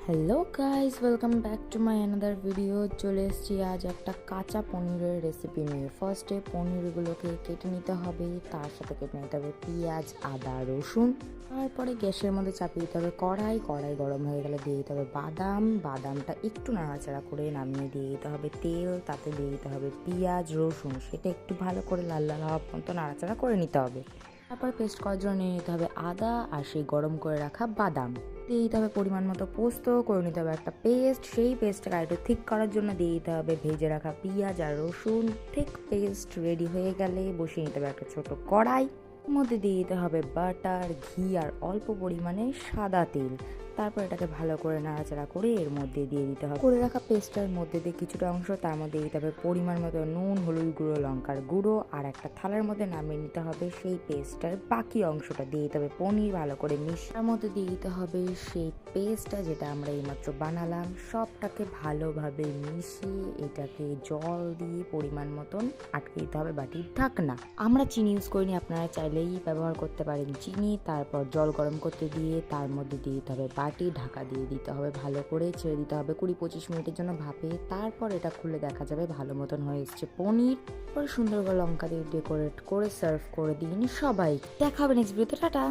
Hello guys, welcome back to my another video. চলে এসেছি আজ একটা কাঁচা পনিরের রেসিপি নিয়ে। ফার্স্টে পনিরগুলোকে কেটে নিতে হবে, তার সাথে কেটে নিতে হবে পেঁয়াজ, আদা, রসুন। তারপরে গ্যাসের মধ্যে চাপিয়ে দিতে হবে কড়াই গরম হয়ে গেলে দিয়ে দিতে হবে বাদামটা একটু নাড়াচাড়া করে নামিয়ে দিয়ে দিতে হবে তেল, তাতে দিয়ে দিতে হবে পেঁয়াজ, রসুন, সেটা একটু ভালো করে লাল লাল হওয়া পর্যন্ত নাড়াচাড়া করে নিতে হবে। তারপর পেস্ট করার জন্য নিয়ে নিতে হবে আদা আর সেই গরম করে রাখা বাদাম। দিয়ে দিতে হবে পরিমাণ মতো পোস্ত, করে নিতে হবে একটা পেস্ট। সেই পেস্টটাকে আরেকটু থিক করার জন্য দিয়ে দিতে হবে ভেজে রাখা পেঁয়াজ আর রসুন। থিক পেস্ট রেডি হয়ে গেলে বসিয়ে নিতে হবে একটা ছোট কড়াই। এর মধ্যে দিয়ে দিতে হবে বাটার, ঘি আর অল্প পরিমাণে সাদা তেল। তারপর এটাকে ভালো করে নাড়াচাড়া করে এর মধ্যে দিয়ে দিতে হবে করে রাখা পেস্টটার মধ্যে দিয়ে কিছুটা অংশ, তার মধ্যে দিতে হবে পরিমাণ মতো নুন, হলুদ গুঁড়ো, লঙ্কার গুঁড়ো, আর একটা থালার মধ্যে নামিয়ে নিতে হবে সেই পেস্টটার বাকি অংশটা। দিয়ে দিতে হবে পনির, ভালো করে তার মধ্যে দিয়ে দিতে হবে সেই পেস্টটা যেটা আমরা এইমাত্র বানালাম। সবটাকে ভালোভাবে মিশিয়ে এটাকে জল দিয়ে পরিমাণ মতন আটকে দিতে হবে বাটির ঢাকনা। আমরা চিনি ইউজ করিনি, আপনারা চাইলেই ব্যবহার করতে পারেন চিনি। তারপর জল গরম করতে দিয়ে তার মধ্যে দিয়ে দিতে হবে বাটি, ঢাকা দিয়ে দিতে হবে, ভালো করে ছেড়ে দিতে হবে 20-25 মিনিটের জন্য ভাপে। তারপর এটা খুলে দেখা যাবে ভালো মতন হয়ে এসছে পনির। পরে সুন্দর করে লঙ্কা দিয়ে ডেকোরেট করে সার্ভ করে দিন সবাই। দেখা হবে নেক্সট ভিডিওতে। টাটা।